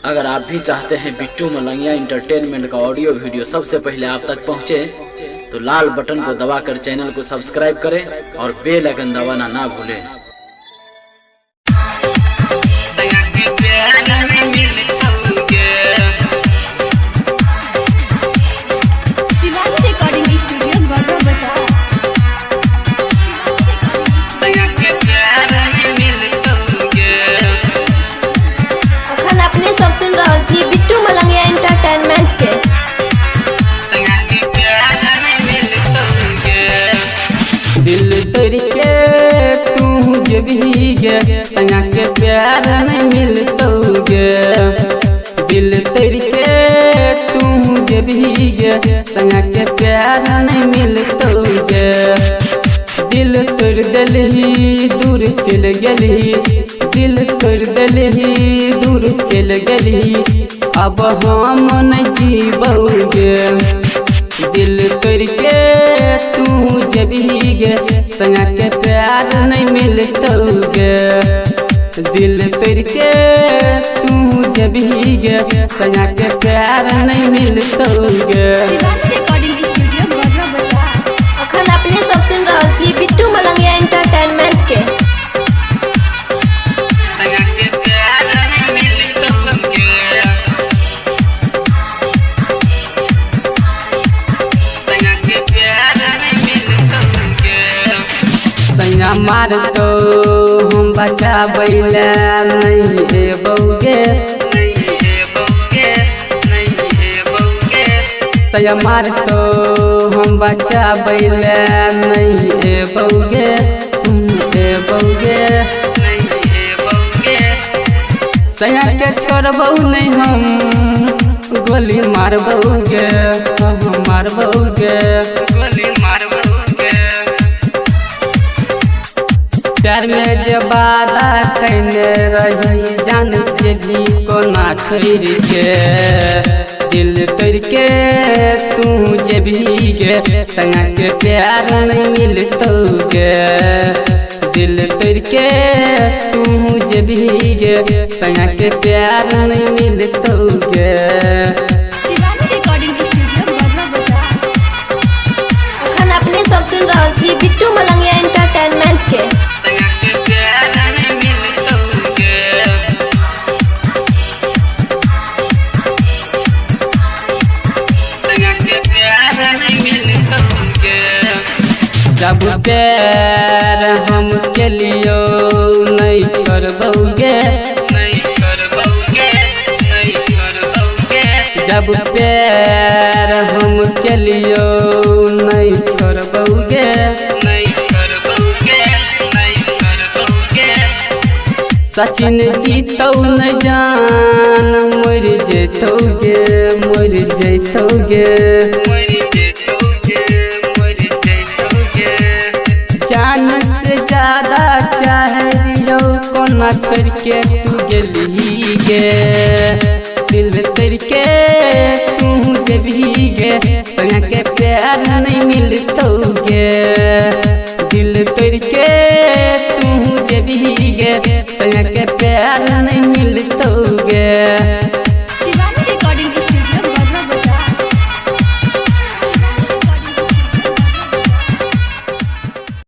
अगर आप भी चाहते हैं बिट्टू मलंगिया इंटरटेनमेंट का ऑडियो वीडियो सबसे पहले आप तक पहुंचे, तो लाल बटन को दबाकर चैनल को सब्सक्राइब करें और बेल आइकन दबाना ना भूलें। सुन रहा जी बिट्टू मलंगिया एंटरटेनमेंट के। दिल तोड़ के तू जब ही गे संगा के प्यार नहीं मिलतोगे। दिल तोड़ के तू जब ही गे संगा के प्यार नहीं मिलतोगे। दिल तोड़ दलही दूर चल गली, दिल तोड़ दलही दूर चल गली, अब हम नहीं जीबोगे। दिल तोड़ के तू जब ही गे संगा के प्यार नहीं मिलतोगे। दिल तोड़ के तू जब ही गे संगा के प्यार नहीं मिलतोगे। अखन अपने सब सुन रहा जी बिट्टू मलंगिया एंटरटेनमेंट के। संगा मार तो हम बचा बैला नहीं एबोगे। संगा मार तो हम बचा बैला नहीं एबोगे, तुम एबोगे। संगा के छोड़बो नहीं हम गोली मारबोगे, मारबोगे गोली मारबोगे। प्यार में जब वादा कैले रही जान के भी को ना छोड़ के। दिल तोड़ के तू जब ही गे संगा के प्यार नहीं मिलतोगे। दिल तोड़ के तू जब ही गे संगा के प्यार नहीं मिलतोगे। अखन अपने सब सुन रहा जी बिट्टू मलंगिया एंटरटेनमेंट के। जब प्यार हम के लियो नहीं छोड़बोगे, नहीं छोड़बोगे, नहीं छोड़बोगे। जब प्यार हम के लियो नहीं छोड़बोगे, नहीं छोड़बोगे, नहीं छोड़बोगे। सचिन जीतो न जान मर जैतोगे, मर जैतोगे, मर जैतोगे, मर जैतोगे। जान से ज्यादा चाहिए कोना छोड़ के तू गेली गे। दिल तोड़ के तू जब ही गे संगा के प्यार नहीं मिलतोगे। दिल तोड़ के तू जब ही गे संगा के प्यार नहीं मिलतोगे।